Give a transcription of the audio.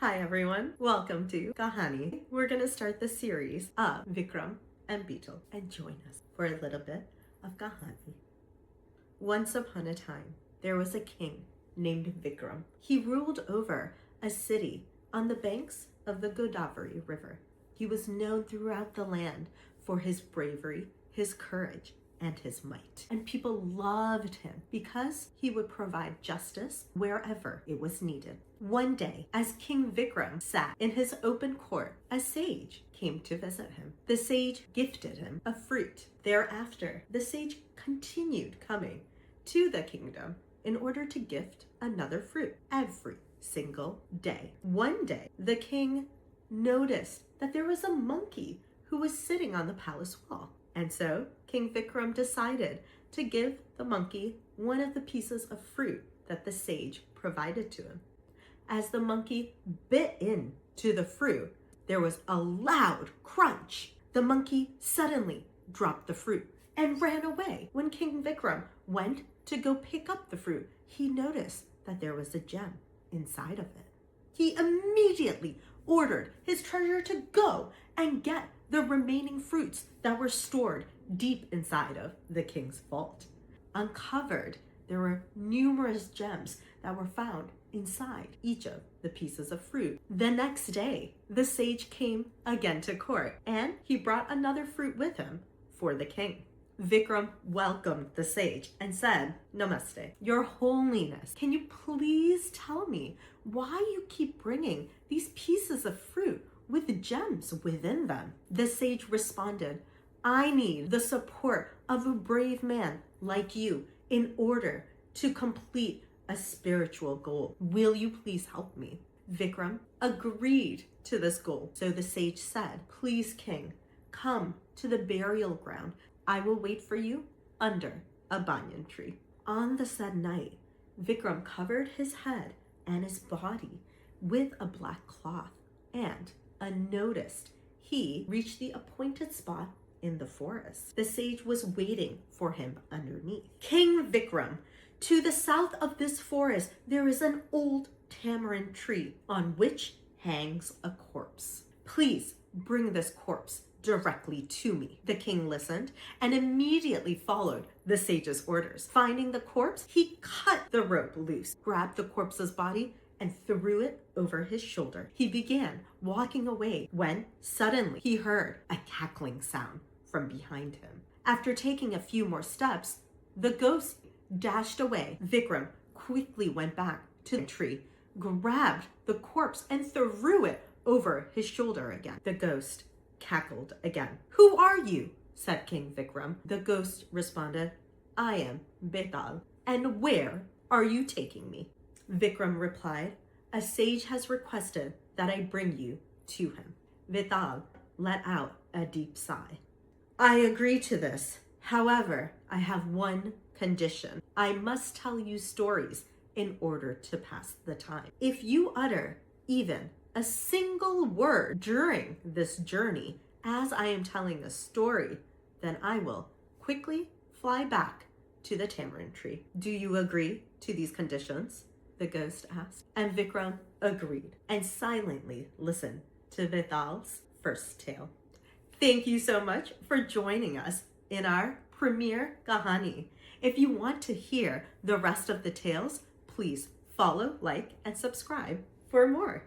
Hi everyone, welcome to Kahani. We're gonna start the series of Vikram and Betaal and join us for a little bit of Kahani. Once upon a time, there was a king named Vikram. He ruled over a city on the banks of the Godavari River. He was known throughout the land for his bravery, his courage, and his might. And people loved him because he would provide justice wherever it was needed. One day, as King Vikram sat in his open court, a sage came to visit him. The sage gifted him a fruit. Thereafter, the sage continued coming to the kingdom in order to gift another fruit every single day. One day, the king noticed that there was a monkey who was sitting on the palace wall. And so King Vikram decided to give the monkey one of the pieces of fruit that the sage provided to him. As the monkey bit into the fruit, there was a loud crunch. The monkey suddenly dropped the fruit and ran away. When King Vikram went to go pick up the fruit, he noticed that there was a gem inside of it. He immediately ordered his treasurer to go and get the remaining fruits that were stored deep inside of the king's vault. Uncovered, there were numerous gems that were found inside each of the pieces of fruit. The next day, the sage came again to court, and he brought another fruit with him for the king. Vikram welcomed the sage and said, "Namaste. Your Holiness, can you please tell me why you keep bringing these pieces of fruit with gems within them?" The sage responded, "I need the support of a brave man like you in order to complete a spiritual goal. Will you please help me?" Vikram agreed to this goal. So the sage said, "Please, king, come to the burial ground. I will wait for you under a banyan tree." On the said night, Vikram covered his head and his body with a black cloth, and unnoticed, he reached the appointed spot in the forest. The sage was waiting for him underneath. "King Vikram, to the south of this forest, there is an old tamarind tree on which hangs a corpse. Please bring this corpse directly to me." The king listened and immediately followed the sage's orders. Finding the corpse, he cut the rope loose, grabbed the corpse's body, and threw it over his shoulder. He began walking away when suddenly he heard a cackling sound from behind him. After taking a few more steps, the ghost dashed away. Vikram quickly went back to the tree, grabbed the corpse, and threw it over his shoulder again. The ghost cackled again. "Who are you?" said King Vikram. The ghost responded, "I am Betaal. And where are you taking me?" Vikram replied, "A sage has requested that I bring you to him." Betaal let out a deep sigh. "I agree to this. However, I have one condition. I must tell you stories in order to pass the time. If you utter even a single word during this journey as I am telling a story, then I will quickly fly back to the tamarind tree. Do you agree to these conditions?" the ghost asked. And Vikram agreed and silently listened to Betaal's first tale. Thank you so much for joining us in our premiere Kahani. If you want to hear the rest of the tales, please follow, like, and subscribe for more.